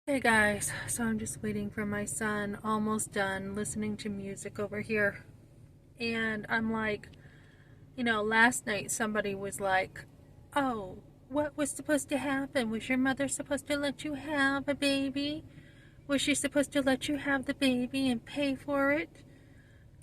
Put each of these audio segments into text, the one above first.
Hey guys, so I'm just waiting for my son, almost done listening to music over here. And I'm like, last night somebody was like, "Oh, what was supposed to happen? Was your mother supposed to let you have a baby? Was she supposed to let you have the baby and pay for it?"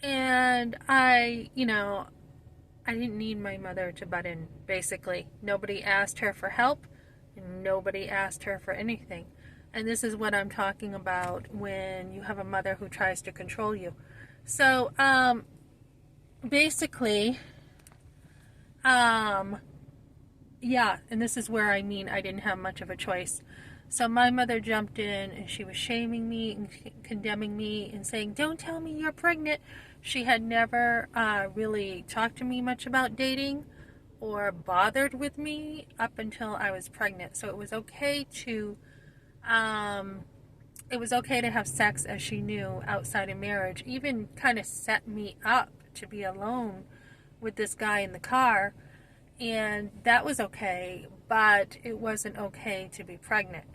And I didn't need my mother to butt in, basically. Nobody asked her for help, and nobody asked her for anything. And this is what I'm talking about when you have a mother who tries to control you. So, basically, um, yeah, and this is where I didn't have much of a choice. So my mother jumped in and she was shaming me and condemning me and saying, "Don't tell me you're pregnant." She had never really talked to me much about dating or bothered with me up until I was pregnant. So um, it was okay to have sex, as she knew, outside of marriage. Even kind of set me up to be alone with this guy in the car, and that was okay, but it wasn't okay to be pregnant.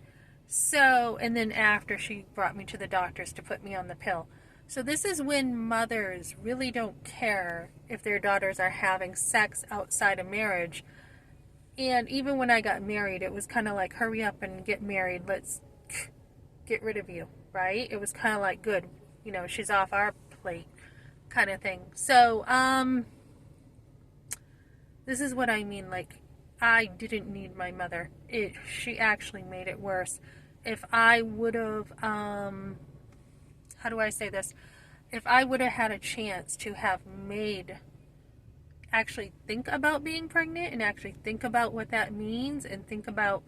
So, and then after, she brought me to the doctors to put me on the pill. So this is when mothers really don't care if their daughters are having sex outside of marriage. And even when I got married, it was kind of like, hurry up and get married. Let's get rid of you, right? It was kind of like, good, she's off our plate kind of thing. So, this is what I mean. Like, I didn't need my mother. She actually made it worse. If I would have, how do I say this? If I would have had a chance to have actually think about being pregnant and actually think about what that means and think about,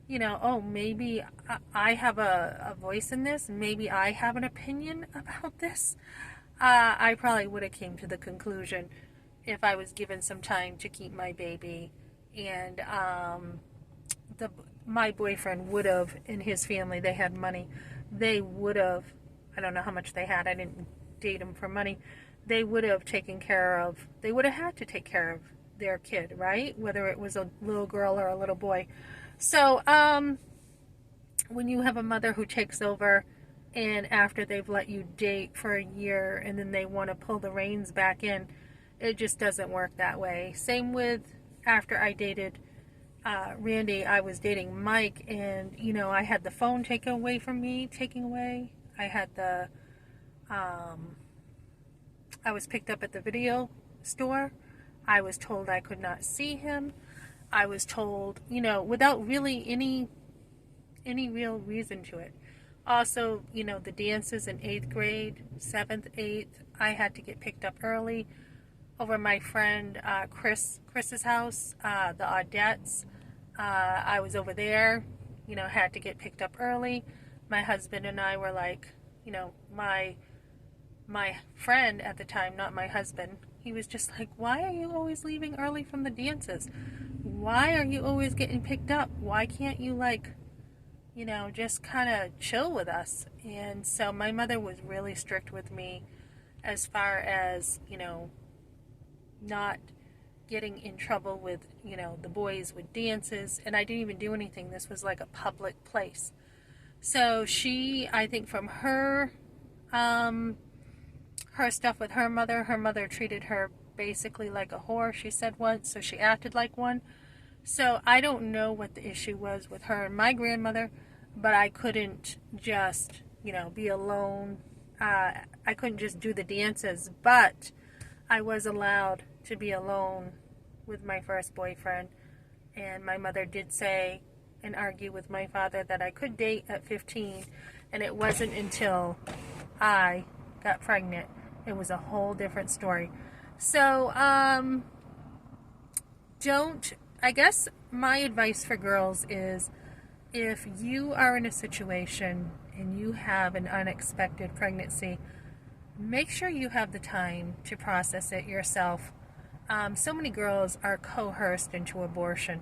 oh, maybe I have a voice in this. Maybe I have an opinion about this. I probably would have came to the conclusion if I was given some time to keep my baby, and the my boyfriend would have, in his family, they had money. They would have, I don't know how much they had. I didn't date them for money. They would have taken care of. They would have had to take care of their kid, right? Whether it was a little girl or a little boy. So, when you have a mother who takes over and after they've let you date for a year and then they want to pull the reins back in, it just doesn't work that way. Same with after I dated Randy, I was dating Mike, and I had the phone taken away from me, taken away. I had I was picked up at the video store. I was told I could not see him. I was told, without really any real reason to it. Also, the dances in 8th grade, 7th, 8th, I had to get picked up early over my friend Chris's house, the Audettes. I was over there, had to get picked up early. My husband and I were like, my friend at the time, not my husband, he was just like, "Why are you always leaving early from the dances? Why are you always getting picked up? Why can't you, like, just kind of chill with us?" And so my mother was really strict with me as far as, not getting in trouble with, the boys with dances. And I didn't even do anything. This was like a public place. So I think from her stuff with her mother treated her basically like a whore, she said once, so she acted like one. So I don't know what the issue was with her and my grandmother, but I couldn't just, be alone. I couldn't just do the dances, but I was allowed to be alone with my first boyfriend. And my mother did say and argue with my father that I could date at 15, and it wasn't until I got pregnant. It was a whole different story. So, I guess my advice for girls is, if you are in a situation and you have an unexpected pregnancy, make sure you have the time to process it yourself. So many girls are coerced into abortion.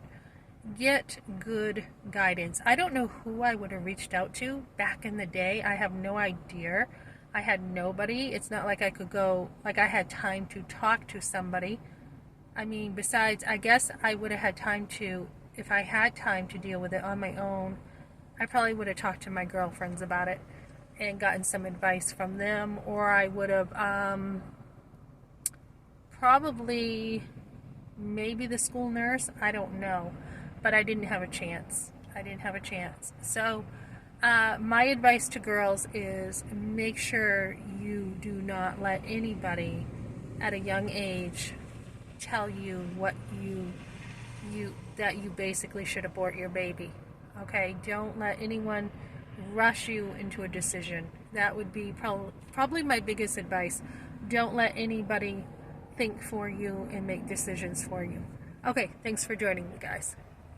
Get good guidance. I don't know who I would have reached out to back in the day. I have no idea. I had nobody. It's not like I could go, like I had time to talk to somebody. I mean, besides, I guess I would have had time to, if I had time to deal with it on my own, I probably would have talked to my girlfriends about it and gotten some advice from them, or I would have probably maybe the school nurse. I don't know, but I didn't have a chance. I didn't have a chance. So my advice to girls is make sure you do not let anybody at a young age tell you what you that you basically should abort your baby. Okay, don't let anyone rush you into a decision. That would be probably my biggest advice. Don't let anybody think for you and make decisions for you. Okay, thanks for joining me, guys.